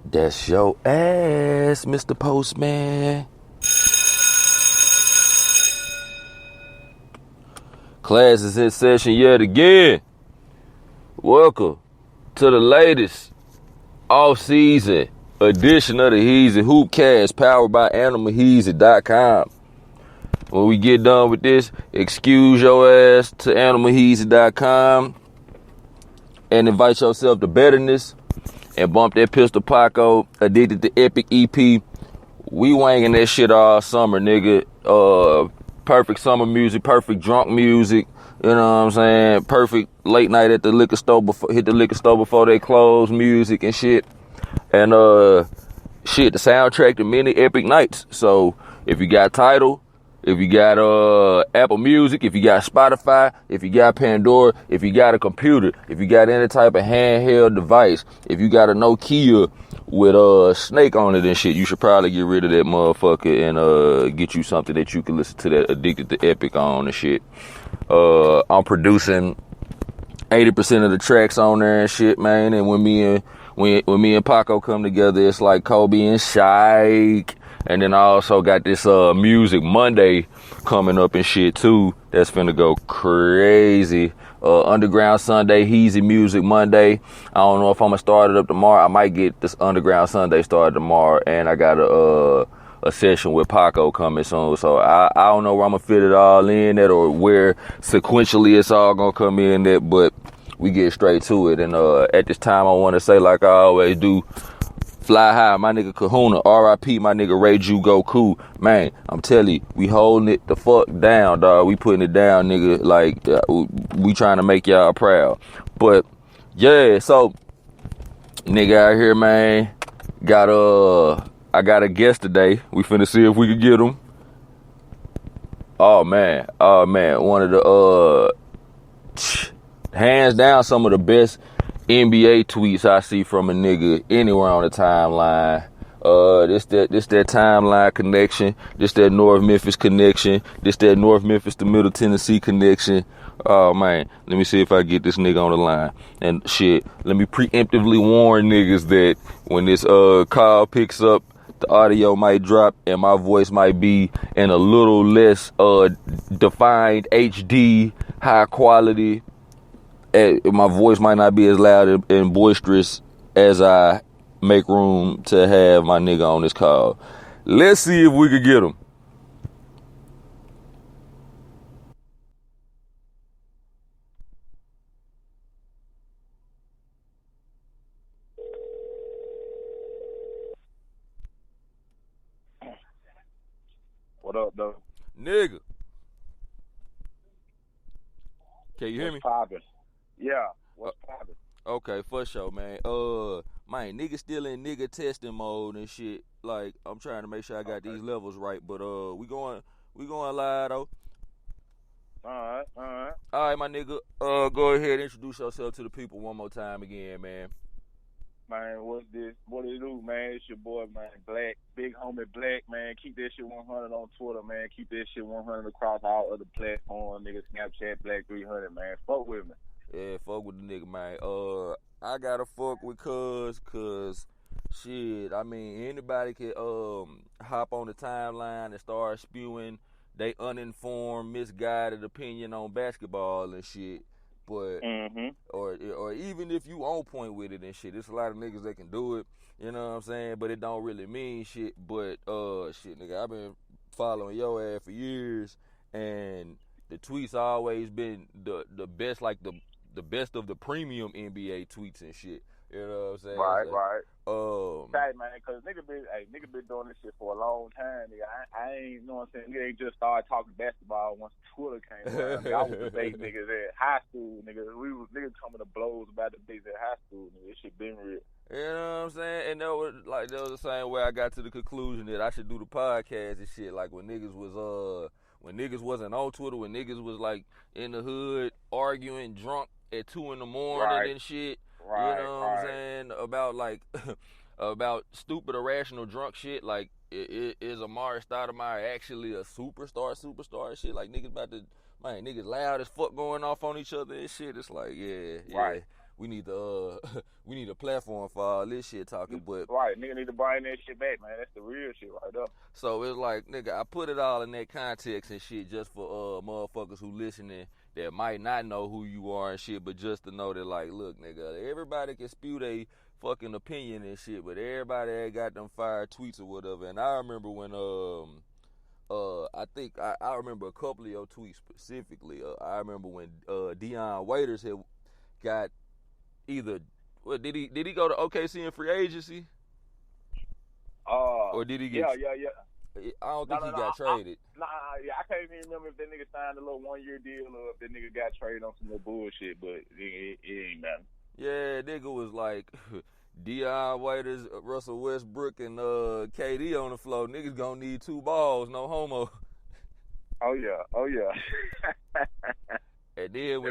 That's your ass, Mr. Postman. Class is in session yet again. Welcome to the latest off-season edition of the Heezy Hoopcast, powered by AnimalHeezy.com. When we get done with this, excuse your ass to AnimalHeezy.com and invite yourself to betterness and bump that Pistol Paco Addicted to Epic EP. We wanging that shit all summer, nigga. Perfect summer music, perfect drunk music, you know what I'm saying? Perfect late night at the liquor store hit the liquor store before they close music and shit. And the soundtrack to many epic nights. So if you got Tidal, if you got Apple Music, if you got Spotify, if you got Pandora, if you got a computer, if you got any type of handheld device, if you got a Nokia with a snake on it and shit, you should probably get rid of that motherfucker and get you something that you can listen to that Addicted to Epic on and shit. I'm producing 80% of the tracks on there and shit, man. And when me and Paco come together, it's like Kobe and Shike. And then I also got this Music Monday coming up and shit too. That's finna go crazy. Underground Sunday, Heezy Music Monday. I don't know if I'm gonna start it up tomorrow. I might get this Underground Sunday started tomorrow. And I got a session with Paco coming soon. So I don't know where I'm gonna fit it all in at or where sequentially it's all gonna come in at, but we get straight to it. And at this time I wanna say, like I always do, fly high, my nigga Kahuna. R.I.P. my nigga Ray Ju Goku. Man, I'm telling you, we holding it the fuck down, dog. We putting it down, nigga. Like, we trying to make y'all proud. But, yeah, so, nigga out here, man, I got a guest today. We finna see if we can get him. Oh, man. One of the, hands down, some of the best NBA tweets I see from a nigga anywhere on the timeline. This that timeline connection. This that North Memphis connection. This that North Memphis to Middle Tennessee connection. Oh man, let me see if I get this nigga on the line. And shit, let me preemptively warn niggas that when this call picks up, the audio might drop and my voice might be in a little less defined HD high quality. My voice might not be as loud and boisterous as I make room to have my nigga on this call. Let's see if we could get him. What up, though? Nigga. Can you hear me? What's poppin'? Yeah, what's poppin'? Okay, for sure, man. Man, nigga still in nigga testing mode and shit. Like, I'm trying to make sure I got these levels right, but we going live though. All right. All right, my nigga. Go ahead and introduce yourself to the people one more time again, man. Man, what's this? What it do, man? It's your boy, man, Black, big homie Black, man. Keep that shit 100 on Twitter, man. Keep that shit 100 across all other platforms, nigga. Snapchat, Black 300, man. Fuck with me. Yeah, fuck with the nigga, man. I gotta fuck with cuz shit, I mean, anybody can hop on the timeline and start spewing they uninformed, misguided opinion on basketball and shit. But or even if you on point with it and shit, there's a lot of niggas that can do it, you know what I'm saying? But it don't really mean shit. But shit, nigga, I've been following your ass for years, and the tweets always been the best, like the best of the premium NBA tweets and shit. You know what I'm saying? Right. Right. Man, cause nigga been doing this shit for a long time, nigga. I ain't, you know what I'm saying? Nigga ain't just started talking basketball once Twitter came around. I was debating niggas at high school, nigga. We was niggas coming to blows about the debates at high school, nigga. This shit been real. You know what I'm saying? And that was the same way I got to the conclusion that I should do the podcast and shit. Like when niggas wasn't on Twitter, when niggas was like in the hood arguing drunk at 2 a.m. and shit. Right, you know what I'm saying? About like about stupid irrational drunk shit. Like is Amari Stoudemire actually a superstar and shit? Like niggas about to, man, niggas loud as fuck going off on each other and shit. It's like, yeah. Right. we need the we need a platform for all this shit talking. But right, nigga need to bring that shit back, man. That's the real shit right there. So it's like, nigga, I put it all in that context and shit just for motherfuckers who listening that might not know who you are and shit, but just to know that, like, look, nigga, everybody can spew their fucking opinion and shit, but everybody ain't got them fire tweets or whatever. And I remember when I think I remember a couple of your tweets specifically. I remember when Dion Waiters had got either did he go to OKC in free agency? Or did he get? Yeah. I don't think he got traded. I can't even remember if that nigga signed a little 1 year deal or if that nigga got traded on some little bullshit, but it ain't nothing. Yeah, nigga was like Dion Waiters, Russell Westbrook, and KD on the floor. Niggas gonna need 2 balls, no homo. Oh yeah. And then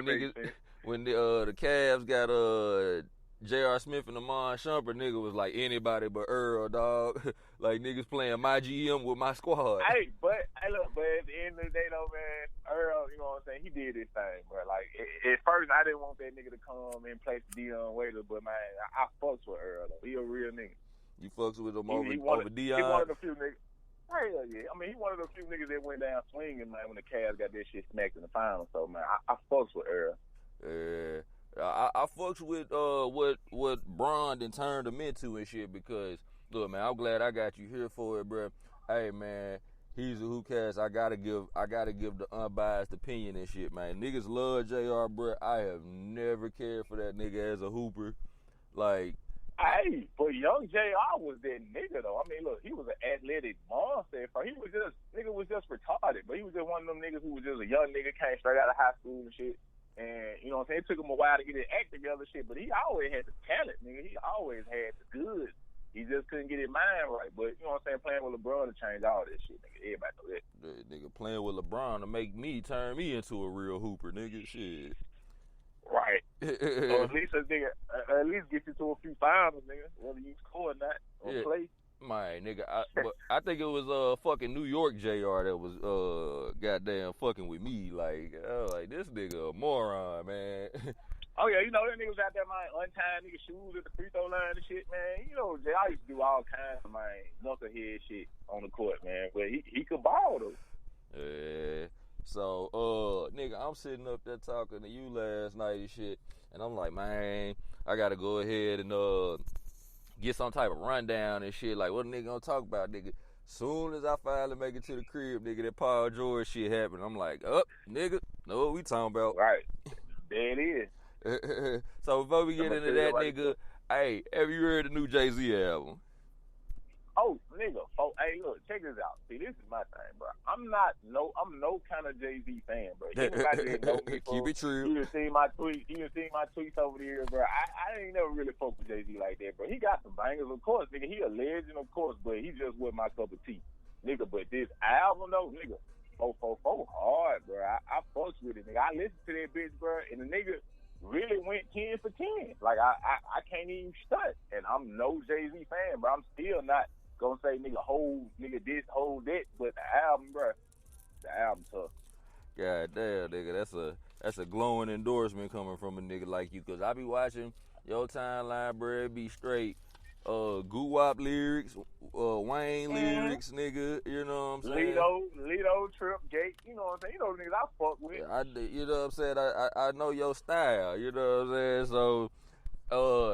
when the Cavs got J.R. Smith and Amon Shumpert, nigga was like anybody but Earl, dog. Like niggas playing my GM with my squad. Hey, but at the end of the day though, man, Earl, you know what I'm saying, he did his thing, bro. Like at first I didn't want that nigga to come and play for Dion Waiters, but man, I fucks with Earl though. He a real nigga. You fucks with him over Dion? He one of the few niggas. Hell yeah. I mean, he one of the few niggas that went down swinging, man, when the Cavs got that shit smacked in the finals. So man, I fucks with Earl. Yeah. I fucks with what Bron done turned him into and shit because look, man, I'm glad I got you here for it, bro. Hey man, he's a who cares. I gotta give the unbiased opinion and shit, man. Niggas love JR, bro. I have never cared for that nigga as a hooper. Like, hey, but young JR was that nigga though. I mean, look, he was an athletic monster. He was just retarded, but he was just one of them niggas who was just a young nigga, came straight out of high school and shit. And, you know what I'm saying, it took him a while to get his act together shit, but he always had the talent, nigga. He always had the goods. He just couldn't get his mind right. But, you know what I'm saying, playing with LeBron to change all that shit, nigga. Everybody know that. Nigga, playing with LeBron to turn me into a real hooper, nigga. Shit. Right. So at least get you to a few finals, nigga. Whether you score or not, or play. My nigga, I think it was fucking New York JR that was goddamn fucking with me. Like, this nigga a moron, man. Oh yeah, you know that nigga was out there, man, untying nigga shoes at the free throw line and shit, man. You know, JR used to do all kinds of knucklehead shit on the court, man. But he could ball though. Yeah. So, nigga, I'm sitting up there talking to you last night and shit, and I'm like, man, I gotta go ahead and get some type of rundown and shit. Like, what a nigga gonna talk about, nigga? Soon as I finally make it to the crib, nigga, that Paul George shit happened. I'm like, nigga, know what we talking about? Right. There it is. So before we get into that, nigga, hey, have you heard the new Jay-Z album? Oh, nigga. Oh, hey, look, check this out. See, this is my thing, bro. I'm no kind of Jay-Z fan, bro. Anybody that know me, keep it true. You can see my tweets over the years, bro. I ain't never really fucked with Jay-Z like that, bro. He got some bangers, of course, nigga. He a legend, of course, but he just wasn't my cup of tea, nigga. But this album, though, nigga, 444 hard, bro. I fucks with it, nigga. I listened to that bitch, bro, and the nigga really went 10 for 10. Like, I can't even stunt, and I'm no Jay-Z fan, bro. I'm still not gonna say nigga hold this, hold that, but the album, bro, the album tough. God damn, nigga, that's a glowing endorsement coming from a nigga like you, cause I be watching your timeline, bro, it be straight Goo-Wop lyrics, Wayne lyrics, nigga, you know what I'm saying? Lido, Trip, Gate, you know what I'm saying? You know the niggas I fuck with. You know what I'm saying? I know your style, you know what I'm saying? So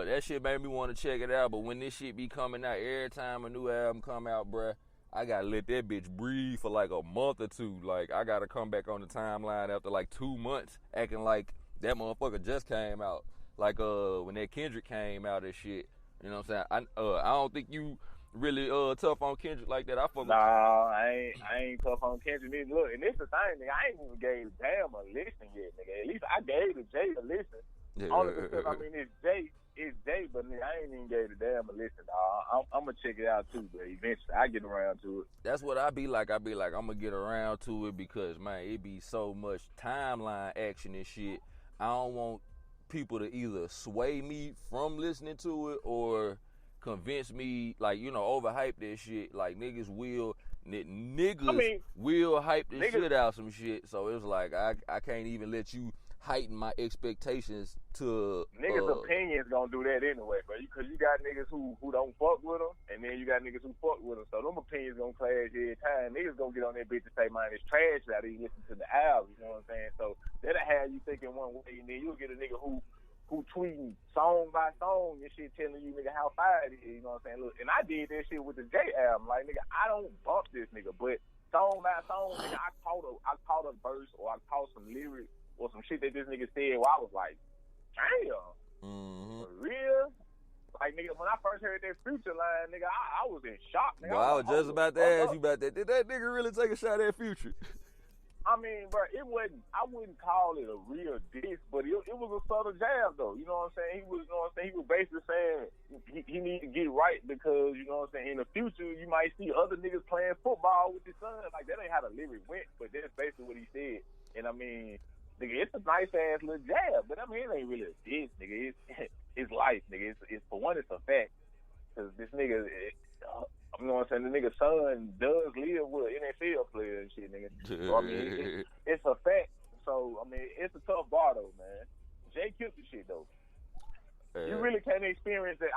that shit made me want to check it out, but when this shit be coming out, every time a new album come out, bruh, I gotta let that bitch breathe for like a month or two. Like, I gotta come back on the timeline after like 2 months, acting like that motherfucker just came out. Like, when that Kendrick came out and shit, you know what I'm saying? I don't think you really tough on Kendrick like that. I ain't tough on Kendrick. Nigga, look, and this the thing, nigga, I ain't even gave damn a listen yet, nigga. At least I gave the Jay a listen. Yeah. Only because, I mean, it's Jay, but nigga, I ain't even gave a damn a listen, dog. I'm going to check it out, too, but eventually I get around to it. That's what I be like. I'm going to get around to it because, man, it be so much timeline action and shit. I don't want people to either sway me from listening to it or convince me, like, you know, overhype that shit. Like, niggas will hype this shit out some shit. So it's like, I can't even let you heighten my expectations to niggas' opinions gonna do that anyway, bro. Because you got niggas who don't fuck with them, and then you got niggas who fuck with them. So them opinions gonna clash every time. Niggas gonna get on that bitch and say, man, it's trash that he listen to the album. You know what I'm saying? So that'll have you thinking one way, and then you'll get a nigga who tweeting song by song and shit, telling you nigga how fire it is. You know what I'm saying? Look, and I did that shit with the J album. Like, nigga, I don't bump this nigga, but song by song, nigga, I caught a verse or I caught some lyrics or some shit that this nigga said where I was like, damn, for real? Like, nigga, when I first heard that Future line, nigga, I was in shock, nigga. Bro, I was just about to ask you about that. Did that nigga really take a shot at Future? I mean, bro, I wouldn't call it a real diss, but it was a subtle jab, though. You know what I'm saying? He was basically saying he need to get right because, you know what I'm saying, in the future, you might see other niggas playing football with his son. Like, that ain't how the lyric went, but that's basically what he said. And, I mean, nigga, it's a nice-ass little jab, but, I mean, it ain't really a diss, nigga. It's life, nigga. It's for one, it's a fact. Because this nigga... you know what I'm saying? The nigga's son does live with an NFL player and shit, nigga. So, I mean, it's a fact. So, I mean, it's a tough bar, though, man. Jay killed the shit, though. You really can't experience the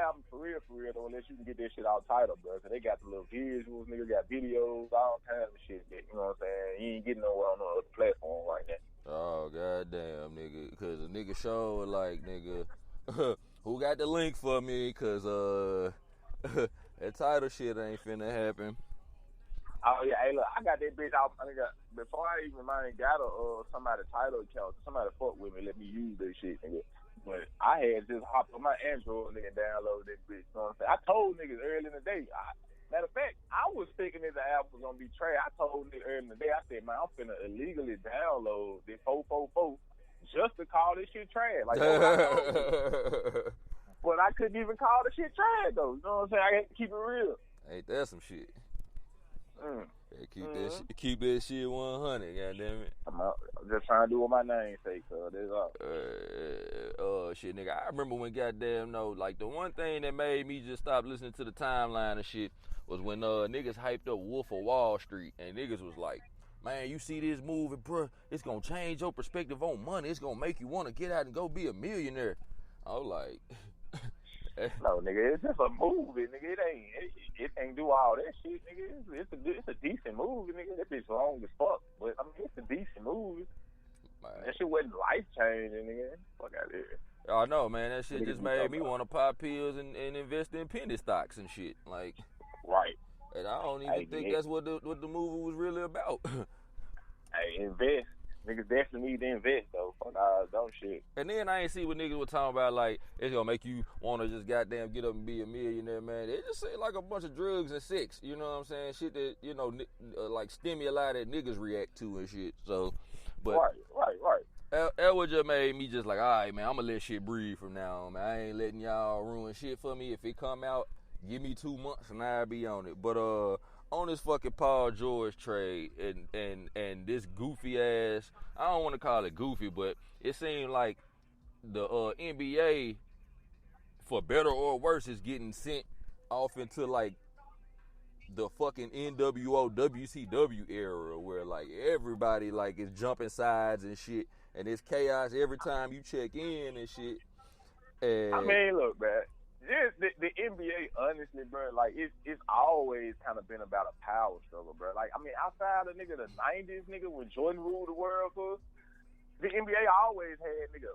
album for real, though, unless you can get that shit out title, bro. Cause they got the little visuals, nigga, got videos, all kinds of shit. You know what I'm saying? You ain't getting nowhere on no other platform right now. Oh, goddamn, nigga. Because a nigga show, like, nigga, who got the link for me? Because, that title shit ain't finna happen. Oh yeah, hey look, I got that bitch out. Before I even got somebody title account, somebody fuck with me, let me use that shit, nigga. But I had just hopped on my Android, nigga, download that bitch. You know what I'm saying? I told niggas early in the day. Matter of fact, I was thinking that the album was gonna be trash. I told niggas early in the day. I said, man, I'm finna illegally download this 444 just to call this shit trash. Like, but I couldn't even call the shit trash, though. You know what I'm saying? I had to keep it real. Ain't that some shit? Keep that shit 100, goddammit. I'm just trying to do what my name say, so that's all. Shit, nigga. I remember when like the one thing that made me just stop listening to the timeline and shit was when niggas hyped up Wolf of Wall Street and niggas was like, man, you see this movie, bruh, it's gonna change your perspective on money. It's gonna make you want to get out and go be a millionaire. I was like... No, nigga, it's just a movie, nigga. It ain't do all that shit, nigga. It's a decent movie, nigga. That bitch long as fuck, but I mean, it's a decent movie. Man. That shit wasn't life changing, nigga. Fuck out of here. Oh no, man, that shit just made me want to pop pills and invest in penny stocks and shit, like. Right. And I don't even think that's what the movie was really about. Hey, invest. Niggas definitely need to invest, though. Fuck all dumb shit. And then I ain't see what niggas were talking about, like, it's gonna make you wanna just goddamn get up and be a millionaire, man. They just say like a bunch of drugs and sex, you know what I'm saying? Shit that, you know, like stimuli that niggas react to and shit. So, but. Right. That would just made me just like, all right, man, I'm gonna let shit breathe from now on, man. I ain't letting y'all ruin shit for me. If it come out, give me 2 months and I'll be on it. But, on this fucking Paul George trade and this goofy ass, I don't want to call it goofy, but it seemed like the NBA, for better or worse, is getting sent off into like the fucking NWO WCW era where like everybody like is jumping sides and shit, and it's chaos every time you check in and shit. And I mean, look, man. The NBA, honestly, bro, like, it's always kind of been about a power struggle, bro. Like, I mean, outside of, nigga, the 90s, nigga, when Jordan ruled the world, bro, the NBA always had, nigga,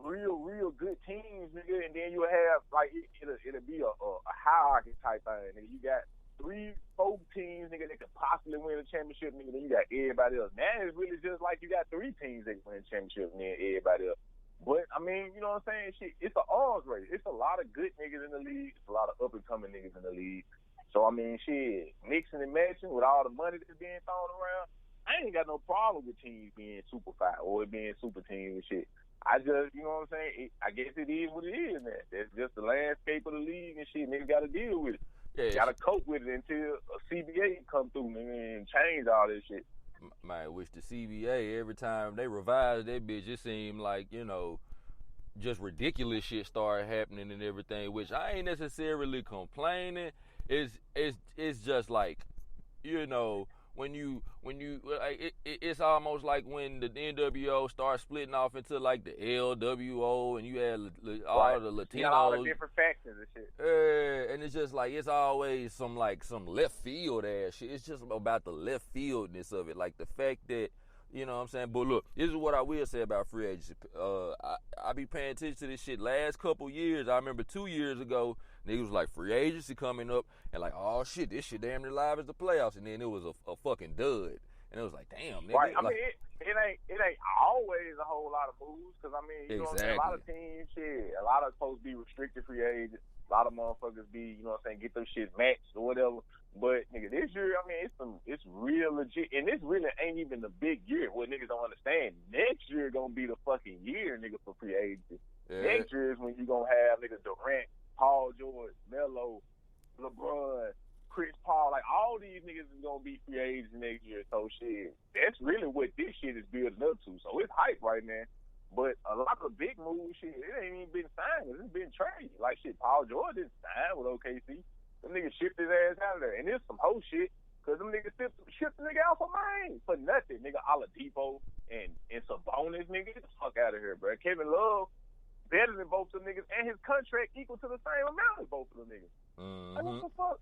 real good teams, nigga, and then you have, like, it'll be a hierarchy type thing, nigga. You got 3-4 teams, nigga, that could possibly win a championship, nigga, then you got everybody else. Now it's really just like you got 3 teams that can win a championship and then everybody else. But, I mean, you know what I'm saying? Shit, it's an arms race. It's a lot of good niggas in the league. It's a lot of up-and-coming niggas in the league. So, I mean, shit, mixing and matching with all the money that's being thrown around, I ain't got no problem with teams being super five or being super teams and shit. I just, you know what I'm saying? I guess it is what it is, man. That's just the landscape of the league and shit. Niggas got to deal with it. Yeah, got to cope with it until a CBA come through, nigga, and change all this shit. Man, which the CBA, every time they revise that bitch, it seemed like, you know, just ridiculous shit started happening and everything, which I ain't necessarily complaining. It's just like, you know, like it's almost like when the NWO starts splitting off into like the LWO and you had all the Latinos. You got all the different factions and shit. And it's just like it's always some left field ass shit. It's just about the left fieldness of it, like the fact that. You know what I'm saying? But look, this is what I will say about free agency. I be paying attention to this shit last couple years. I remember 2 years ago, niggas was like free agency coming up and like, oh shit, this shit damn near live as the playoffs. And then it was a fucking dud. And it was like, damn, nigga. Right. I mean, it ain't always a whole lot of moves because, I mean, you know what I'm saying? A lot of teams, shit, a lot of supposed to be restricted free agents. A lot of motherfuckers be, you know what I'm saying, get their shit matched or whatever. But, nigga, this year, I mean, it's real legit. And this really ain't even the big year. What niggas don't understand, next year gonna be the fucking year, nigga, for free agency. Yeah. Next year is when you gonna have, nigga, Durant, Paul George, Melo, LeBron, Chris Paul. Like, all these niggas is gonna be free agents next year. So, shit, that's really what this shit is building up to. So, it's hype right now. But a lot of big moves, shit, it ain't even been signed. It's been traded. Like, shit, Paul George didn't sign with OKC. Them niggas shipped his ass out of there. And it's some whole shit, because them niggas shipped the nigga out for mine. For nothing. Nigga, Oladipo and Sabonis, nigga, get the fuck out of here, bro. Kevin Love, better than both of them niggas, and his contract equal to the same amount as both of them niggas. Mm-hmm. Like, what the fuck?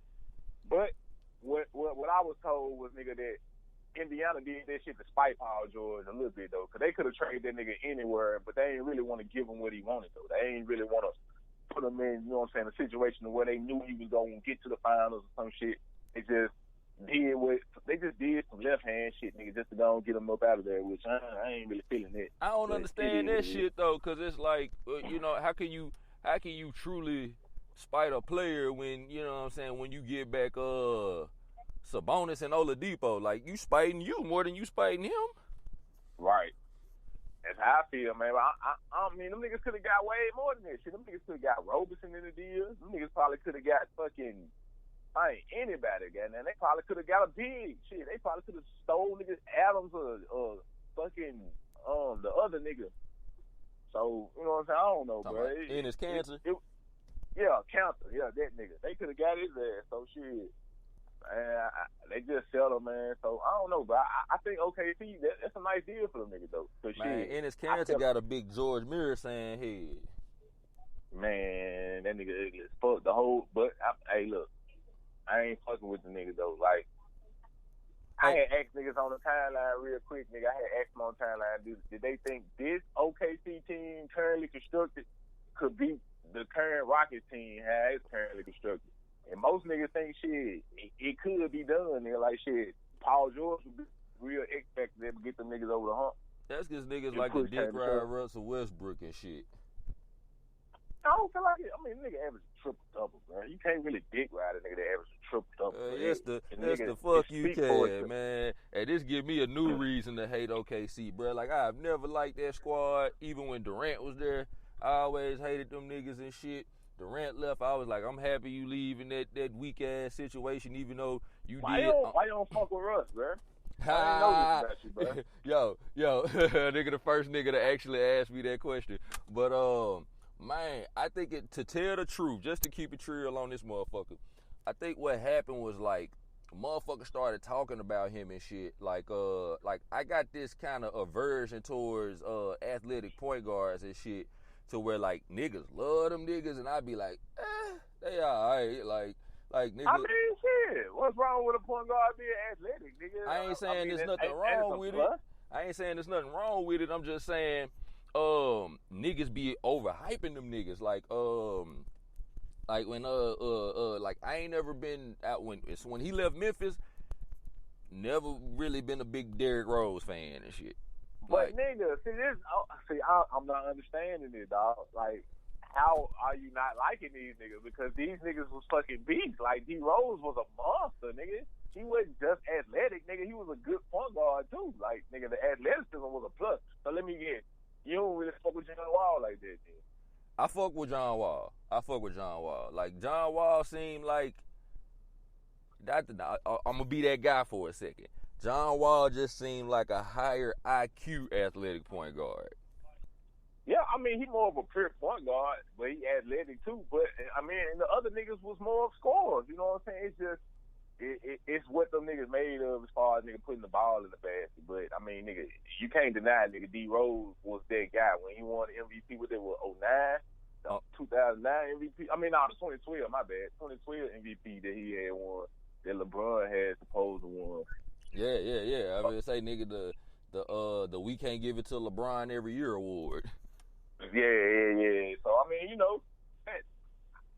But what I was told was, nigga, that Indiana did that shit to spite Paul George a little bit, though, because they could have traded that nigga anywhere, but they ain't really want to give him what he wanted, though. They ain't really want to put him in, you know what I'm saying, a situation where they knew he was going to get to the finals or some shit. They just did some left hand shit, nigga, just to go and get him up out of there, which I ain't really feeling it. I don't understand that shit though, because it's like, you know, how can you truly spite a player when, you know what I'm saying, when you get back Sabonis and Oladipo, like, you spiting you more than you spiting him? Right. That's how I feel, man. I mean, them niggas could have got way more than that shit. Them niggas could have got Roberson in the deal. Them niggas probably could have got fucking, anybody again. And they probably could have got a big shit. They probably could have stole niggas Adams or fucking the other nigga. So, you know what I'm saying? I don't know, bro. In his cancer? Yeah, cancer. Yeah, that nigga. They could have got his ass. So shit. Man, they just settled, man. So I don't know, but I think OKC, that's a nice deal for them niggas though. Man, shit, in his cancer got a big George Miller saying, "Hey, man, that nigga ugly as fuck." Hey, look, I ain't fucking with the nigga though. Like, I had asked niggas on the timeline real quick, nigga. I had asked them on the timeline, did they think this OKC team currently constructed could beat the current Rockets team how it's currently constructed? And most niggas think, shit, it could be done. They're like, shit, Paul George would be real X factor to get them niggas over the hump. That's because niggas like the dick ride Russell Westbrook and shit. I don't feel like it. I mean, nigga average a triple-double, bro. You can't really dick ride a nigga that average a triple-double. That's the fuck you can, man. And this give me a new reason to hate OKC, bro. Like, I've never liked that squad. Even when Durant was there, I always hated them niggas and shit. Durant left, I was like, I'm happy you leaving that weak ass situation, even though you why did. Why you don't fuck with Russ, bro? I didn't know this about you, bro. yo, nigga, the first nigga to actually ask me that question. But man, I think to tell the truth, just to keep it real on this motherfucker, I think what happened was like motherfuckers started talking about him and shit. Like I got this kind of aversion towards athletic point guards and shit. To where, like, niggas love them niggas, and I be like, they alright, like niggas. I mean, shit, what's wrong with a point guard being athletic, nigga? I ain't saying there's nothing wrong with it. I ain't saying there's nothing wrong with it. I'm just saying, niggas be overhyping them niggas, like when like I ain't never been out when he left Memphis. Never really been a big Derrick Rose fan and shit. But nigga, I'm not understanding it, dog. Like, how are you not liking these niggas? Because these niggas was fucking beasts. Like, D Rose was a monster, nigga. He wasn't just athletic, nigga. He was a good point guard too. Like, nigga, the athleticism was a plus. So let me get, you don't really fuck with John Wall like that, then. I fuck with John Wall. Like, John Wall seemed like I'm gonna be that guy for a second. John Wall just seemed like a higher IQ athletic point guard. Yeah, I mean, he more of a pure point guard, but he athletic too. But, I mean, and the other niggas was more of scorers. You know what I'm saying? it's what them niggas made of as far as nigga putting the ball in the basket. But I mean, nigga, you can't deny nigga D Rose was that guy when he won the MVP. What they were 09, 2009 MVP. I mean, no, the 2012. My bad, 2012 MVP that he had won. That LeBron had supposed to won. Yeah. I mean, say nigga the we can't give it to LeBron every year award. Yeah. So I mean, you know,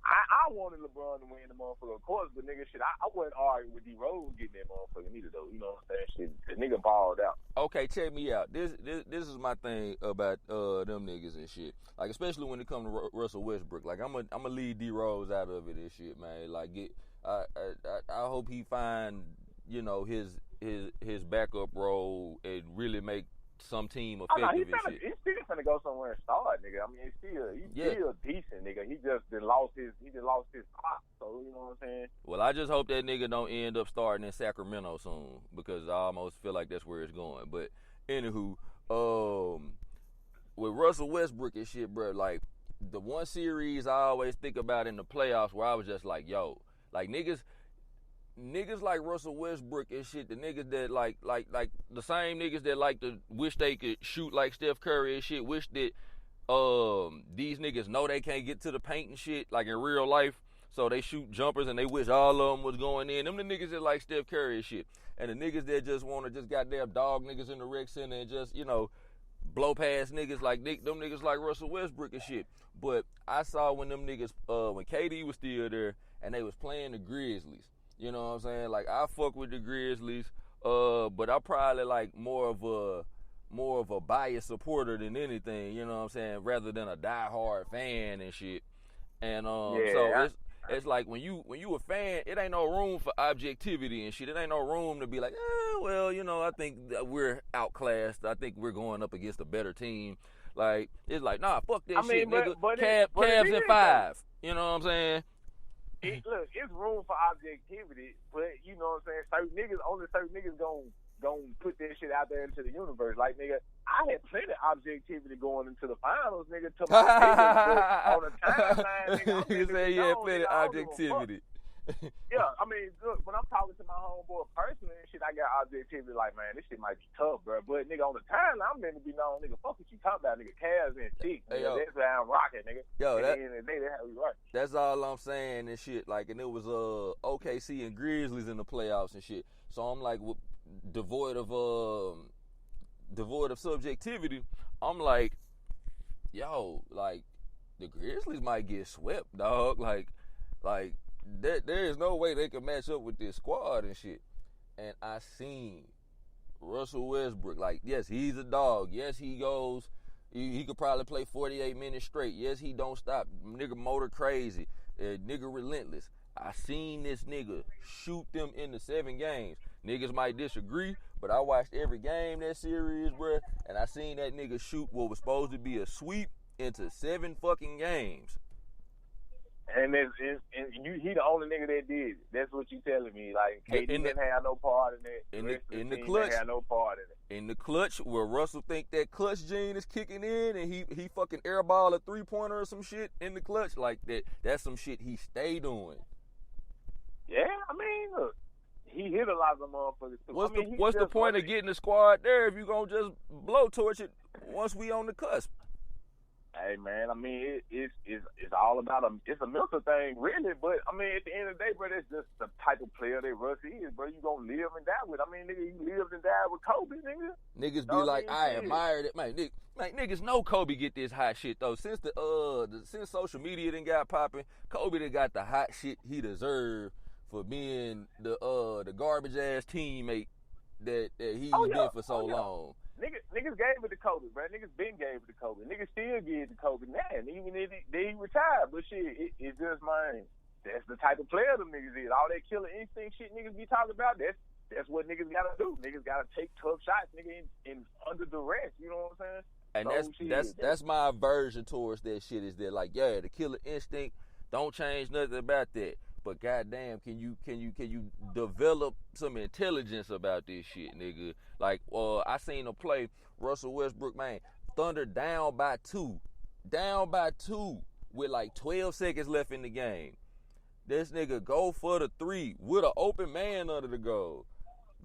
I wanted LeBron to win the motherfucker, of course, but nigga, shit, I wouldn't argue with D Rose getting that motherfucker neither though. You know what I'm saying? Shit, the nigga balled out. Okay, check me out. This is my thing about them niggas and shit. Like especially when it comes to Russell Westbrook. Like I'm a leave D Rose out of it and shit, man. Like I hope he find, you know, his backup role and really make some team effective and shit. He's still finna go somewhere and start, nigga. I mean, he's still decent, nigga. He just lost his pop. So you know what I'm saying? Well, I just hope that nigga don't end up starting in Sacramento soon because I almost feel like that's where it's going. But anywho, with Russell Westbrook and shit, bro, like the one series I always think about in the playoffs where I was just like, yo, like niggas like Russell Westbrook and shit, the niggas that like the same niggas that like to wish they could shoot like Steph Curry and shit, wish that these niggas know they can't get to the paint and shit like in real life, so they shoot jumpers and they wish all of them was going in. Them the niggas that like Steph Curry and shit, and the niggas that just want to just goddamn dog niggas in the rec center and just, you know, blow past niggas like them niggas like Russell Westbrook and shit. But I saw when them niggas when KD was still there and they was playing the Grizzlies. You know what I'm saying? Like I fuck with the Grizzlies, but I'm probably like more of a biased supporter than anything. You know what I'm saying? Rather than a diehard fan and shit. And it's like when you a fan, it ain't no room for objectivity and shit. It ain't no room to be like, well, you know, I think that we're outclassed. I think we're going up against a better team. Like it's like, nah, fuck that shit, nigga. Cavs in 5. You know what I'm saying? Look, it's room for objectivity, but you know what I'm saying? Only certain niggas gon' put that shit out there into the universe. Like, nigga, I had plenty of objectivity going into the finals, nigga, to my niggas, on the timeline, nigga. You say you had plenty of objectivity. Yeah, I mean, look, when I'm talking to my homeboy personally and shit, I got objectivity like, man, this shit might be tough, bro. But, nigga, on the timeline, I'm meant to be known, nigga, fuck what you talking about, nigga. Cavs and chicks, nigga. That's how I'm rocking, nigga. Yo, at the end of the day, that's how we rock. That's all I'm saying and shit. Like, and it was OKC and Grizzlies in the playoffs and shit. So I'm like, devoid of subjectivity. I'm like, yo, like the Grizzlies might get swept, dog. Like. There is no way they can match up with this squad and shit. And I seen Russell Westbrook. Like, yes, he's a dog. Yes, he goes. He could probably play 48 minutes straight. Yes, he don't stop. Nigga motor crazy. Nigga relentless. I seen this nigga shoot them into 7 games. Niggas might disagree, but I watched every game that series, bruh. And I seen that nigga shoot what was supposed to be a sweep into 7 fucking games. And he the only nigga that did it. That's what you telling me. Like, KD didn't have no part in it. In the clutch, didn't have no part in it. In the clutch, where Russell think that clutch gene is kicking in, and he fucking airball a 3-pointer or some shit in the clutch like that. That's some shit he stay doing. Yeah, I mean, look, he hit a lot of them motherfuckers too. What's the point of getting the squad there if you gonna just blowtorch it once we on the cusp? Hey man, I mean it's all about it's a mental thing, really. But I mean, at the end of the day, bro, that's just the type of player that Russ is, bro. You gonna live and die with. I mean, nigga, you lived and died with Kobe, nigga. Niggas be like, I admired it, man. Niggas know Kobe get this hot shit though. Since since social media done got popping, Kobe done got the hot shit he deserved for being the garbage ass teammate that he's been for so long. Niggas gave it to Kobe, bro. Niggas been gave it to Kobe. Niggas still give it to Kobe now. And even if he retired, but shit, it's just, man, that's the type of player them niggas is. All that killer instinct shit niggas be talking about, that's what niggas gotta do. Niggas gotta take tough shots, nigga, in under duress. You know what I'm saying? And that's my aversion towards that shit is that, like, yeah, the killer instinct, don't change nothing about that. But goddamn, can you develop some intelligence about this shit, nigga? Like, I seen a play, Russell Westbrook, man, Thunder down by two with like 12 seconds left in the game. This nigga go for the three with an open man under the goal.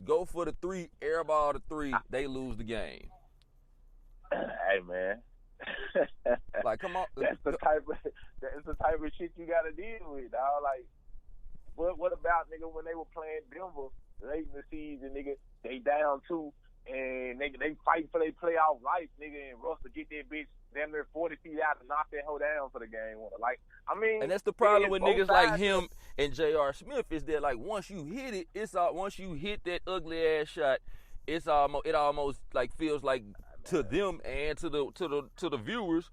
Go for the three, airball the three, they lose the game. Hey man. Like, come on. That's the type of shit you gotta deal with, dog. Like, what about, nigga, when they were playing Denver late in the season, nigga, they down 2 and they fight for their playoff life, nigga, and Russ to get that bitch damn near 40 feet out and knock that hoe down for the game winner. Like, I mean, and that's the problem with niggas like him and J.R. Smith is that, like, once you hit it, once you hit that ugly ass shot, it almost like feels like to them and to the viewers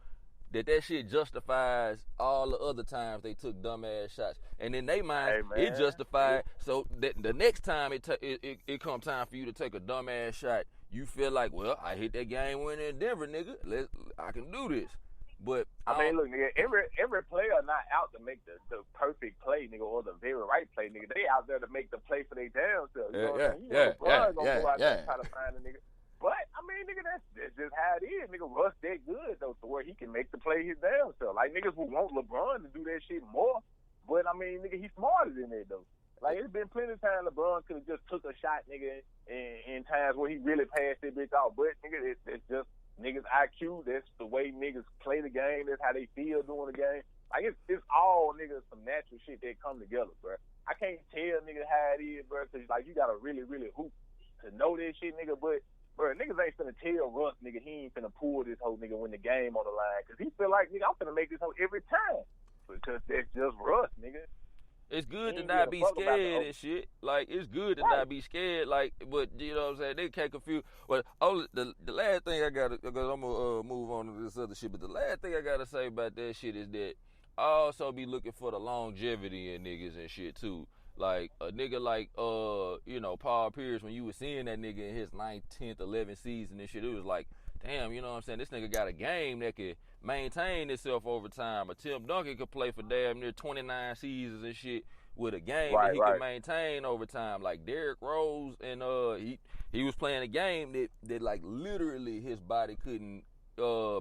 that shit justifies all the other times they took dumbass shots, and in their mind it justified. So that the next time it come time for you to take a dumbass shot, you feel like, well, I hit that game winner in Denver, nigga. I can do this. But I mean, look, nigga, every player not out to make the perfect play, nigga, or the very right play, nigga. They out there to make the play for their damn self. You know what I'm saying? LeBron gonna go out there and try to find a nigga. But, I mean, nigga, that's just how it is. Nigga, Russ that good, though, to where he can make the play his damn self. Like, niggas would want LeBron to do that shit more. But, I mean, nigga, he's smarter than that, though. Like, it's been plenty of times LeBron could have just took a shot, nigga, in times where he really passed that bitch off. But, nigga, it's just niggas' IQ. That's the way niggas play the game. That's how they feel doing the game. Like, it's all, nigga, some natural shit that come together, bro. I can't tell niggas how it is, bro, because, like, you got to really, really hoop to know that shit, nigga. But, bro, niggas ain't finna tell Russ, nigga, he ain't finna pull this whole nigga when the game on the line. Because he feel like, nigga, I'm finna make this whole every time. Because that's just Russ, nigga. It's good to not be scared and shit. Like, it's good to not be scared. Like, but, you know what I'm saying? They can't confuse. But the last thing I got to, because I'm going to move on to this other shit, but the last thing I got to say about that shit is that I also be looking for the longevity in niggas and shit, too. Like, a nigga like, you know, Paul Pierce, when you was seeing that nigga in his 9th, 10th, 11th season and shit, it was like, damn, you know what I'm saying? This nigga got a game that could maintain itself over time. But Tim Duncan could play for damn near 29 seasons and shit with a game that he could maintain over time. Like Derrick Rose, and he was playing a game that like literally his body couldn't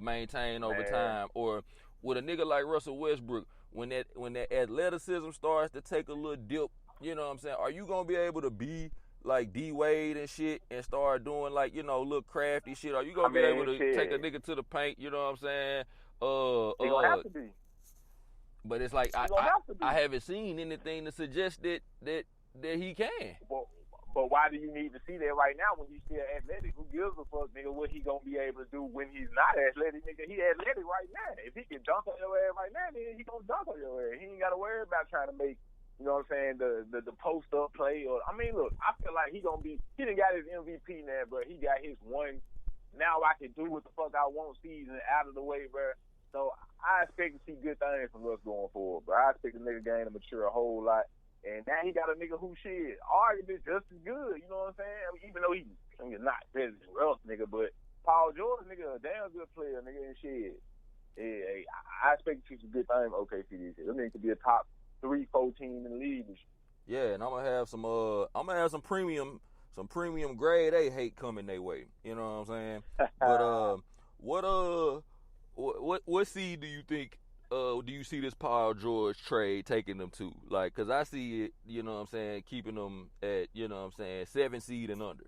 maintain over time. Or with a nigga like Russell Westbrook, when that athleticism starts to take a little dip, you know what I'm saying? Are you gonna be able to be like D Wade and shit and start doing like, you know, little crafty shit? Are you gonna be able to take a nigga to the paint? You know what I'm saying? He gonna have to be. But it's like I haven't seen anything to suggest that he can. But why do you need to see that right now when he's still athletic? Who gives a fuck, nigga, what he gonna be able to do when he's not athletic, nigga? He athletic right now. If he can dunk on your ass right now, then he gonna dunk on your ass. He ain't gotta worry about trying to make, you know what I'm saying, the post up play. Or I mean, look, I feel like he done got his MVP now, bro. He got his one. Now I can do what the fuck I want season out of the way, bro. So I expect to see good things from us going forward, bro. I expect the nigga game to mature a whole lot. And now he got a nigga who shit arguably just as good, you know what I'm saying? I mean, even though he's not better than Russ, nigga, but Paul George, nigga, a damn good player, nigga, and shit. Yeah, I expect to see some good things from OKC this year. It needs to be a top 3-4 team in the league this year. Yeah, and I'm gonna have some premium grade A hate coming their way. You know what I'm saying? But what seed do you think? Do you see this Paul George trade taking them to? Like, cause I see it, you know what I'm saying, keeping them at, you know what I'm saying, 7 seed and under.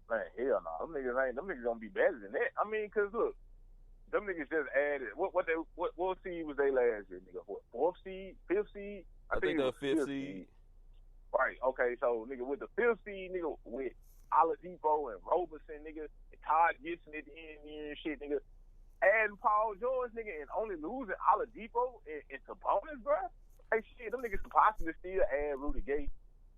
Man, hell no. Them niggas gonna be better than that. I mean, cause look, them niggas just added what seed was they last year, nigga? What, 4th seed, 5th seed? I think they're 5th seed. Right, okay, so nigga with the 5th seed, nigga, with Oladipo and Roberson, nigga, and Todd Gibson at the end and shit, nigga. Adding Paul George, nigga, and only losing Oladipo and Sabonis, bro. Hey, shit, them niggas could possibly still add Rudy Gay.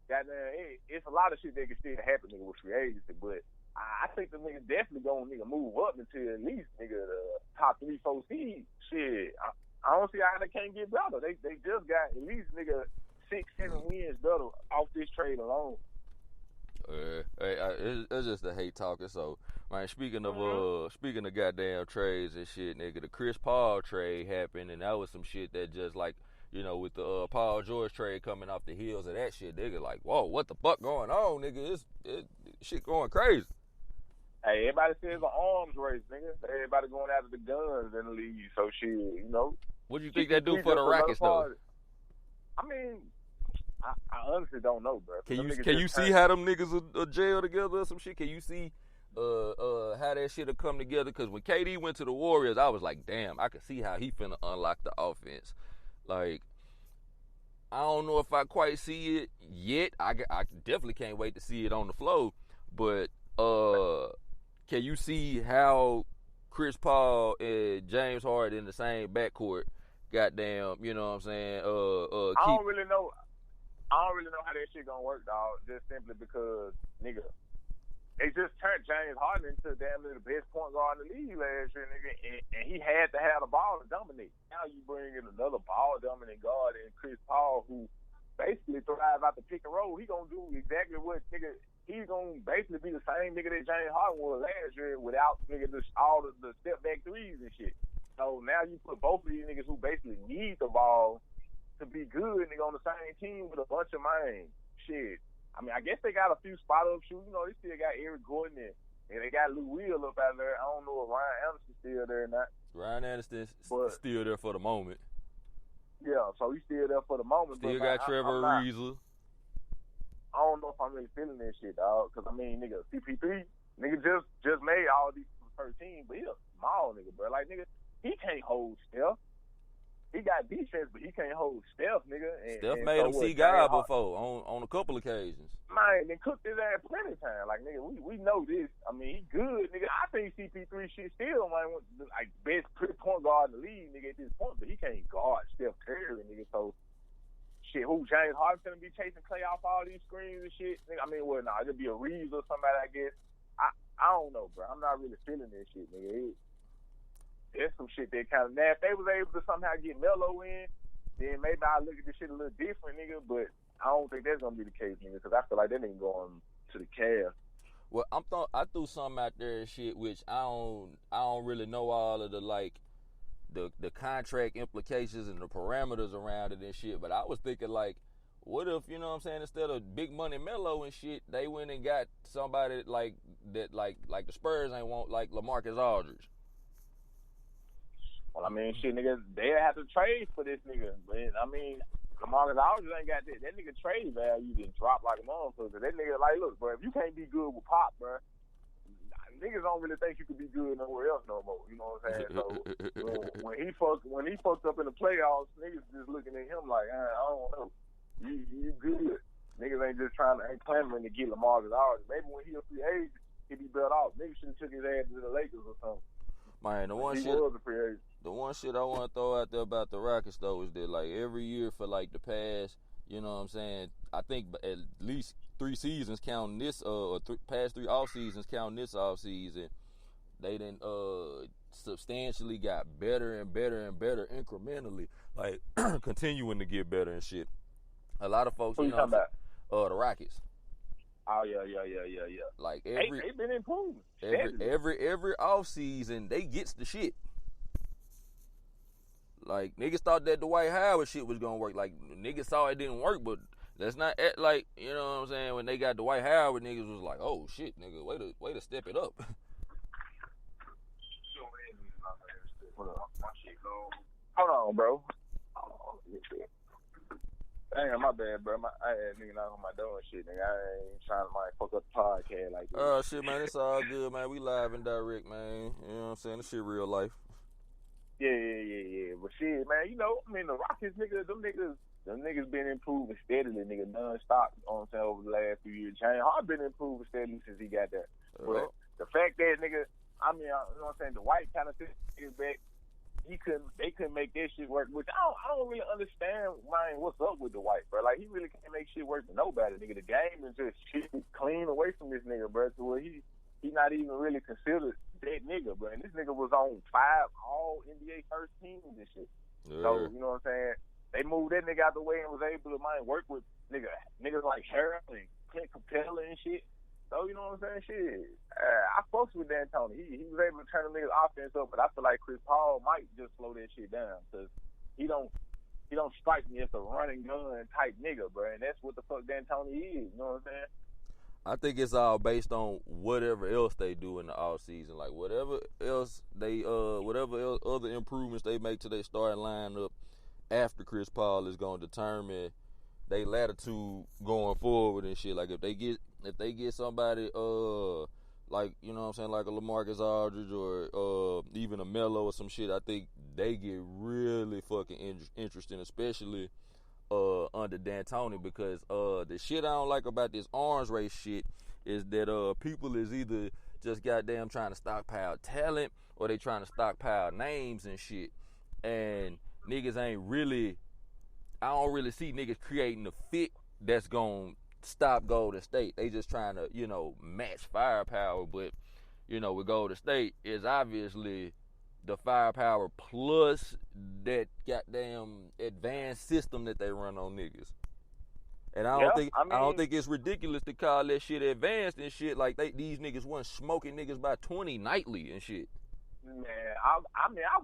Goddamn, it's a lot of shit that can still happen, nigga, with free agency, but I think them niggas definitely gonna, nigga, move up into at least, nigga, the top 3-4 seed. Shit, I don't see how they can't get better. They just got at least, nigga, 6-7 wins better off this trade alone. It's just a hate talking. So, man, speaking of goddamn trades and shit, nigga, the Chris Paul trade happened, and that was some shit that just like, you know, with the Paul George trade coming off the heels of that shit, nigga, like, whoa, what the fuck going on, nigga? It's shit going crazy. Hey, everybody says an arms race, nigga. Everybody going after the guns in the league. So shit, you know. What do you think that do for the Rockets though? mean, I honestly don't know, bro. Can you see how them niggas are jail together or some shit? Can you see how that shit will come together? Because when KD went to the Warriors, I was like, damn, I could see how he finna unlock the offense. Like, I don't know if I quite see it yet. I definitely can't wait to see it on the floor. But can you see how Chris Paul and James Harden in the same backcourt? Goddamn, you know what I'm saying? I don't really know how that shit gonna work, dog. Just simply because, nigga, they just turned James Harden into damn near the best point guard in the league last year, nigga, and he had to have the ball to dominate. Now you bring in another ball dominant guard and Chris Paul, who basically thrive out the pick and roll. He gonna do exactly what, nigga. He's gonna basically be the same nigga that James Harden was last year without, nigga, all the step back threes and shit. So now you put both of these niggas who basically need the ball to be good, nigga, on the same team with a bunch of mine. Shit. I mean, I guess they got a few spot-up shooters. You know, they still got Eric Gordon and they got Lou Will up out there. I don't know if Ryan Anderson's still there or not. Ryan Anderson's still there for the moment. Yeah, so he's still there for the moment. Still got Trevor Ariza. I don't know if I'm really feeling this shit, dog. Because, I mean, nigga, CP3, nigga just made all these first team, but he a small nigga, bro. Like, nigga, he can't hold Steph. He got defense, but he can't hold Steph, nigga. Steph made him see God before on a couple occasions. Man, they cooked his ass plenty of time. Like, nigga, we know this. I mean, he good, nigga. I think CP3 shit still, man, like best point guard in the league, nigga, at this point, but he can't guard Steph Curry, nigga. So, shit, who James Harden gonna be chasing Clay off all these screens and shit? Nigga, I mean, well, nah, it'll be a Reeves or somebody, I guess. I don't know, bro. I'm not really feeling this shit, nigga. There's some shit that kind of, now if they was able to somehow get Melo in, then maybe I'll look at this shit a little different, nigga, but I don't think that's going to be the case, nigga, because I feel like that ain't going to the Cavs. Well, I threw something out there and shit, which I don't really know all of the, like, the contract implications and the parameters around it and shit, but I was thinking, like, what if, you know what I'm saying, instead of big money Melo and shit, they went and got somebody like that, like the Spurs ain't want, like LaMarcus Aldridge. Well, I mean, shit, nigga, they'll have to trade for this nigga. But, I mean, LaMarcus Aldridge ain't got that. That nigga trade value didn't drop like a motherfucker. That nigga, like, look, bro, if you can't be good with Pop, bro, niggas don't really think you could be good nowhere else no more. You know what I'm saying? So, when he fucked up in the playoffs, niggas just looking at him like, I don't know. You good. Niggas ain't clamoring to get LaMarcus Aldridge. Maybe when he a free agent, he'd be better off. Niggas should have took his ass to the Lakers or something. Man, the one shit I want to throw out there about the Rockets, though, is that, like, every year for, like, the past, you know what I'm saying, I think at least 3 seasons counting this, past 3 off seasons counting this off season, they done substantially got better and better and better incrementally, like, continuing to get better and shit. A lot of folks, Who you talking about? The Rockets. Oh yeah. Like they been improving. Every off season they gets the shit. Like niggas thought that Dwight Howard shit was gonna work. Like niggas saw it didn't work, but that's not like, you know what I'm saying. When they got Dwight Howard, niggas was like, oh shit, nigga, way to step it up. Hold on, bro. Damn, my bad, bro. I had nigga knock on my door and shit, nigga. I ain't trying to fuck up the podcast like that. Oh, shit, man. It's all good, man. We live and direct, man. You know what I'm saying? This shit real life. Yeah. But shit, man, you know, I mean, the Rockets, nigga, them niggas been improving steadily, nigga, non-stop, you know what I'm saying, over the last few years. James Harden been improving steadily since he got there. But the fact that, nigga, I mean, you know what I'm saying, the White kind of thing back, they couldn't make that shit work, which I don't really understand, man, what's up with the White, bro. Like, he really can't make shit work with nobody, nigga. The game is just shit clean away from this nigga, bro, to where he not even really considered that nigga, bro. And this nigga was on 5 all NBA first teams and shit. Yeah. So, you know what I'm saying? They moved that nigga out the way and was able to, man, work with niggas like Harold and Clint Capella and shit. So, you know what I'm saying? Shit. I fucks with D'Antoni. He was able to turn the nigga's offense up, but I feel like Chris Paul might just slow that shit down because he don't strike me as a running gun type nigga, bro. And that's what the fuck D'Antoni is. You know what I'm saying? I think it's all based on whatever else they do in the off season. Like whatever else other improvements they make to their starting lineup after Chris Paul is going to determine they latitude going forward and shit. Like if they get somebody like, you know what I'm saying, like a LaMarcus Aldridge or even a Melo or some shit, I think they get really fucking interesting, especially under D'Antoni, because the shit I don't like about this arms race shit is that people is either just goddamn trying to stockpile talent or they trying to stockpile names and shit, and niggas ain't really, I don't really see niggas creating the fit that's gonna stop Golden State. They just trying to, you know, match firepower, but you know, with Golden State is obviously the firepower plus that goddamn advanced system that they run on niggas. And I don't think it's ridiculous to call that shit advanced and shit. Like these niggas wasn't smoking niggas by 20 nightly and shit. Man, I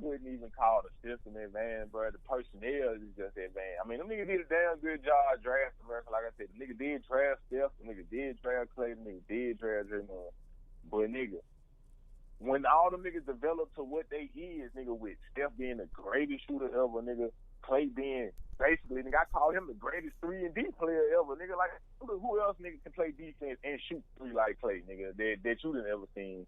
wouldn't even call the system advanced, bro. The personnel is just advanced. I mean, them niggas did a damn good job drafting, bro. Like I said, the nigga did draft Steph, the nigga did draft Clay, the nigga did draft Draymond. But nigga, when all them niggas develop to what they is, nigga, with Steph being the greatest shooter ever, nigga, Clay being basically, nigga, I call him the greatest 3-and-D player ever, nigga. Like, who else, nigga, can play defense and shoot three like Clay, nigga, that you done ever seen?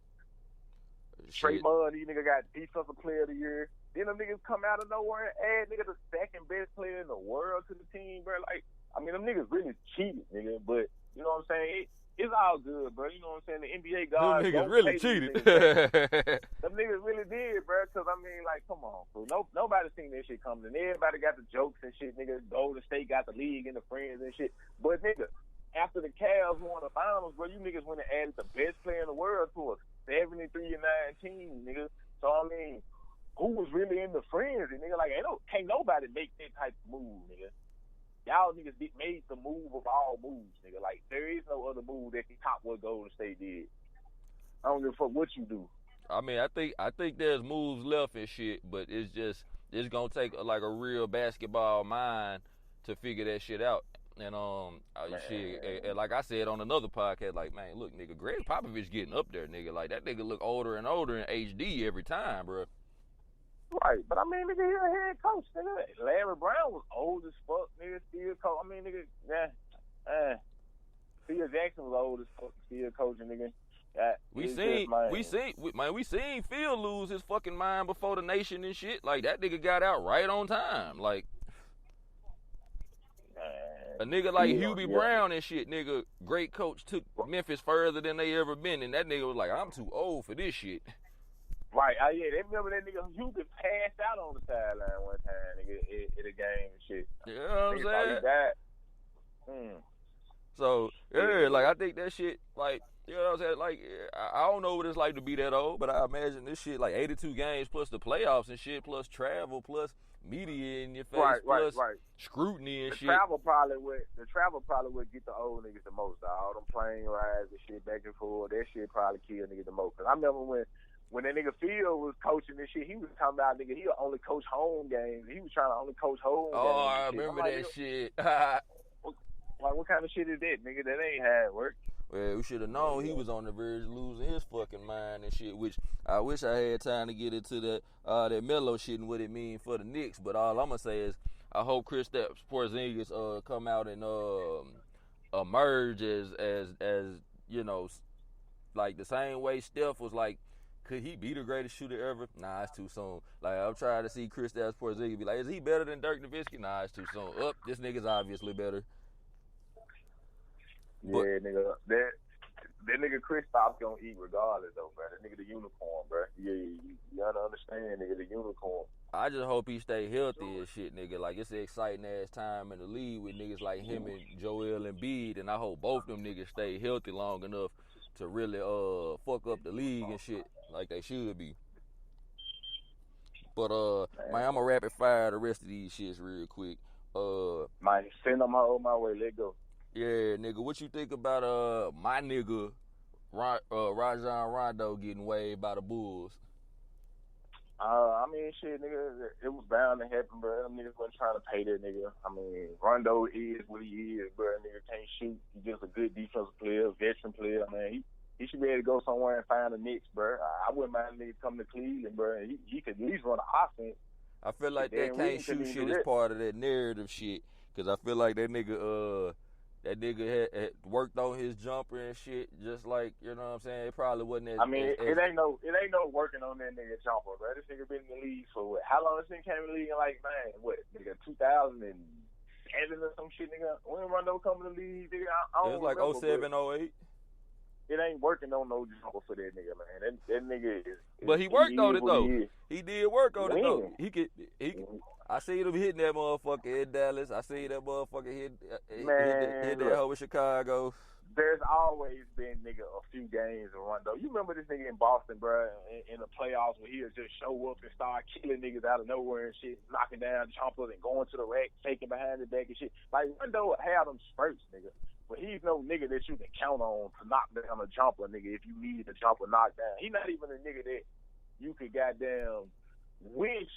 Draymond, these nigga got defensive player of the year. Then them niggas come out of nowhere and add, nigga, the second best player in the world to the team, bro. Like, I mean, them niggas really cheated, nigga, but, you know what I'm saying? It's all good, bro. You know what I'm saying? The NBA guys. Them niggas really cheated. Them niggas really did, bro. Because, I mean, like, come on, bro. Nobody seen that shit coming. And everybody got the jokes and shit, nigga. Golden State got the league and the friends and shit. But, nigga, after the Cavs won the finals, bro, you niggas went and added the best player in the world to us. 73-9 team, nigga. So, I mean, who was really in the frenzy, nigga? Like, can't nobody make that type of move, nigga. Y'all niggas made the move of all moves, nigga. Like, there is no other move that can top what Golden State did. I don't give a fuck what you do. I mean, I think there's moves left and shit, but it's gonna take like a real basketball mind to figure that shit out. And shit, and like I said on another podcast, like, man, look, nigga, Greg Popovich getting up there, nigga. Like, that nigga look older and older in HD every time, bro. Right, but I mean, nigga, he's a head coach, nigga. Larry Brown was old as fuck, nigga, still coach. I mean, nigga, Phil Jackson was old as fuck, still coaching, nigga. We seen Phil lose his fucking mind before the nation and shit. Like, that nigga got out right on time. Like, a nigga like Hubie Brown and shit, nigga, great coach, took Memphis further than they ever been, and that nigga was like, I'm too old for this shit. Right, yeah, they remember that nigga Hubie passed out on the sideline one time, nigga, at a game and shit. You know what I'm saying? So, yeah, like, I think that shit, like, you know what I'm saying? Like, I don't know what it's like to be that old, but I imagine this shit, like, 82 games plus the playoffs and shit, plus travel, plus media in your face, plus scrutiny and the shit. The travel probably would get the old niggas the most. All them plane rides and shit back and forth, that shit probably kill niggas the most. Cause I remember when that nigga Phil was coaching this shit, he was talking about, nigga, he'll only coach home games. He was trying to only coach home games. Oh, I remember that shit. Like, what kind of shit is that, nigga? That ain't hard work. Well, we should have known he was on the verge of losing his fucking mind and shit, which I wish I had time to get into that Melo shit and what it mean for the Knicks. But all I'm going to say is I hope Kristaps Porzingis come out and emerge as you know, like the same way Steph was like, could he be the greatest shooter ever? Nah, it's too soon. Like, I'm trying to see Kristaps Porzingis be like, is he better than Dirk Nowitzki? Nah, it's too soon. This nigga's obviously better. But, yeah, nigga, that nigga Kristaps gonna eat regardless, though, bro. That nigga the unicorn, bro. Yeah, you gotta understand, nigga, the unicorn. I just hope he stay healthy and shit, nigga. Like, it's an exciting ass time in the league with niggas like him and Joel Embiid, and I hope both them niggas stay healthy long enough to really fuck up the league and shit like they should be. But man, I'm gonna rapid fire the rest of these shits real quick. Man, send them all my way. Let go. Yeah, nigga, what you think about my nigga Rajon Rondo getting waived by the Bulls? I mean, shit, nigga, it was bound to happen, bro. Them niggas wasn't trying to pay that nigga. I mean, Rondo is what he is, bro. Nigga can't shoot. He's just a good defensive player, veteran player. Man, he should be able to go somewhere and find the Knicks, bro. I wouldn't mind niggas coming to Cleveland, bro. He could at least run an offense. I feel like that can't shoot shit is part of that narrative shit. Cause I feel like that nigga had worked on his jumper and shit, just like, you know what I'm saying. It probably wasn't as. I mean, it ain't no working on that nigga jumper, bro. This nigga been in the league for what? How long this nigga came in the league? Like, man, what, nigga, 2007 or some shit, nigga. When Rondo come in the league, nigga, I don't It was like remember, 07, 08. It ain't working on no jumper for that nigga, man. That nigga is. But he worked on it though. He He did work on it though. When? I seen him hitting that motherfucker in Dallas. I seen that motherfucker hit that look, hoe in Chicago. There's always been, nigga, a few games in Rondo. You remember this nigga in Boston, bro, in the playoffs where he'll just show up and start killing niggas out of nowhere and shit, knocking down jumpers and going to the rack, faking behind the back and shit. Like, Rondo had them spurts, nigga. But he's no nigga that you can count on to knock down a jumper, nigga, if you need a jumper knocked down. He's not even a nigga that you could goddamn wish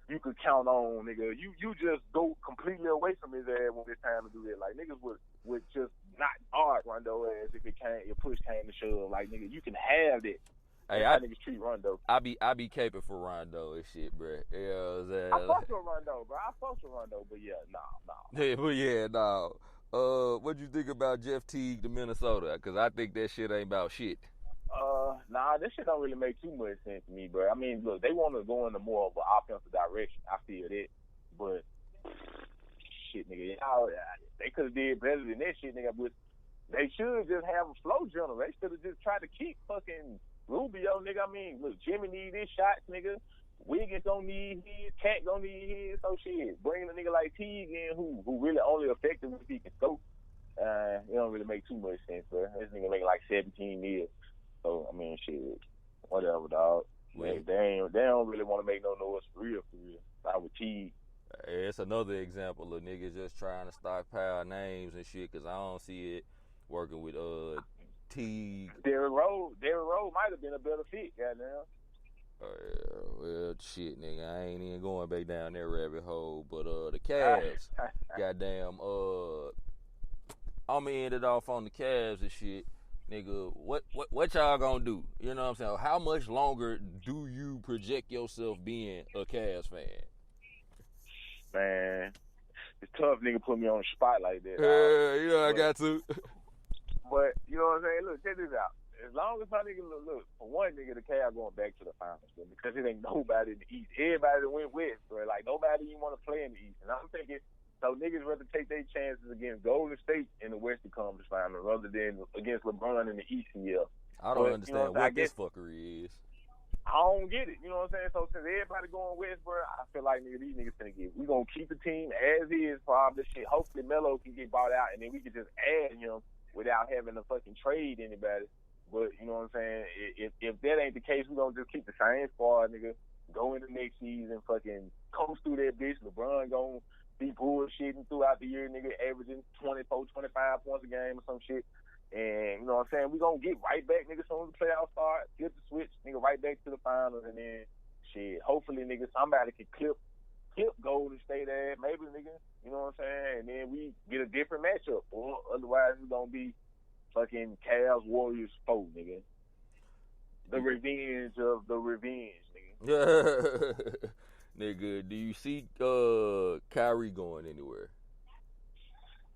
you could count on, nigga. You just go completely away from his ass when it's time to do that. Like, niggas would just not guard Rondo ass if push came to shove. Like, nigga, you can have that. Hey, how niggas treat Rondo. I be caping for Rondo and shit, bro. You know what I'm saying? I fuck with Rondo, bro. But yeah, nah. Yeah, but yeah, nah. What'd you think about Jeff Teague to Minnesota? Because I think that shit ain't about shit. Nah, this shit don't really make too much sense to me, bro. I mean, look, they want to go into more of an offensive direction. I feel that. But, shit, nigga, y'all, they could have did better than that shit, nigga. But they should just have a flow journal. They should have just tried to keep fucking Rubio, nigga. I mean, look, Jimmy need his shots, nigga. Wiggins don't need his. Cat don't need his. So shit, bringing a nigga like Teague in who really only effective if he can scope. It don't really make too much sense, bro. This nigga making like 17 mil. So, I mean, shit, whatever, dog. They don't really want to make no noise for real. Like with Teague. It's another example of niggas just trying to stockpile names and shit, because I don't see it working with Teague. Derrick Rose might have been a better fit, goddamn. Well, shit, nigga, I ain't even going back down that rabbit hole. But the Cavs, goddamn, I'ma end it off on the Cavs and shit. Nigga, what y'all gonna do? You know what I'm saying? How much longer do you project yourself being a Cavs fan? Man, it's tough, nigga, put me on the spot like that. You know I got to. But, you know what I'm saying? Look, check this out. As long as my nigga, look, for one nigga, the Cavs going back to the finals, bro, because it ain't nobody in the East. Everybody that went west, bro. Like, nobody even want to play in the East. And I'm thinking, so niggas rather take their chances against Golden State in the Western Conference Final rather than against LeBron in the ECL. I don't understand what this fuckery is. I don't get it. You know what I'm saying? So since everybody going west, bro, I feel like, nigga, these niggas finna get. We gonna keep the team as is for all this shit. Hopefully Melo can get bought out, and then we can just add him without having to fucking trade anybody. But, you know what I'm saying? If that ain't the case, we gonna just keep the same squad, nigga. Go into next season, fucking coast through that bitch. LeBron gonna be bullshitting throughout the year, nigga, averaging 24, 25 points a game or some shit. And, you know what I'm saying? We gonna get right back, nigga, as soon as the playoffs start, flip the switch, nigga, right back to the finals, and then, shit, hopefully, nigga, somebody can clip Golden State ass, maybe, nigga, you know what I'm saying? And then we get a different matchup, or otherwise it's gonna be fucking Cavs Warriors 4, nigga. The revenge of the revenge, nigga. Nigga, do you see Kyrie going anywhere?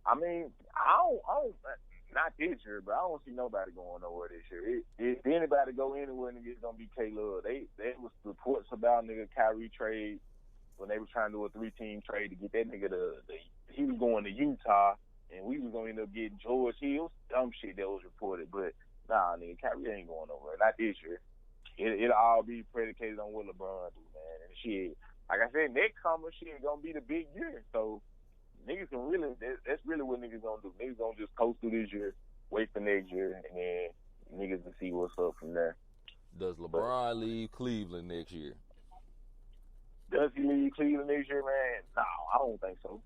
I mean, I don't not this year, but I don't see nobody going nowhere this year. If anybody go anywhere, nigga, it's gonna be K-Love. There was reports about nigga Kyrie trade when they were trying to do a 3-team trade to get that nigga he was going to Utah, and we was gonna end up getting George Hill. Dumb shit that was reported, but nah, nigga, Kyrie ain't going nowhere. Not this year. It'll all be predicated on what LeBron do, man. And shit, like I said, next summer shit gonna be the big year. So niggas can really, that's really what niggas gonna do. Niggas gonna just coast through this year, wait for next year, and then niggas can see what's up from there. Does LeBron leave Cleveland next year? Does he leave Cleveland next year, man? No, I don't think so.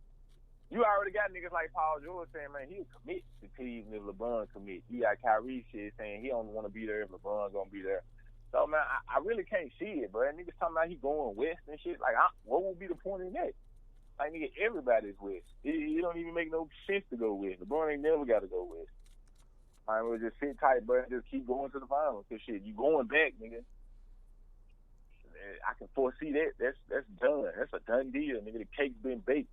You already got niggas like Paul George saying, man, he'll commit to Cleveland if LeBron commit. You got Kyrie shit saying he don't want to be there if LeBron gonna be there. So, man, I really can't see it, bro. Niggas talking about he going west and shit. Like, what would be the point in that? Like, nigga, everybody's west. It don't even make no sense to go west. LeBron ain't never got to go west. I mean, we'll just sit tight, bro, and just keep going to the finals. Cause shit, you going back, nigga. I can foresee that. That's done. That's a done deal, nigga. The cake's been baked.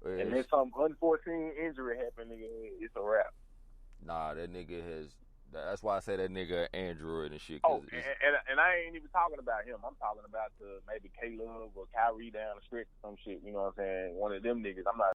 And then some unforeseen injury happened, nigga. It's a wrap. Nah, that nigga has. That's why I say that nigga Android and shit. Oh, and I ain't even talking about him. I'm talking about maybe Caleb or Kyrie down the stretch or some shit. You know what I'm saying? One of them niggas. I'm not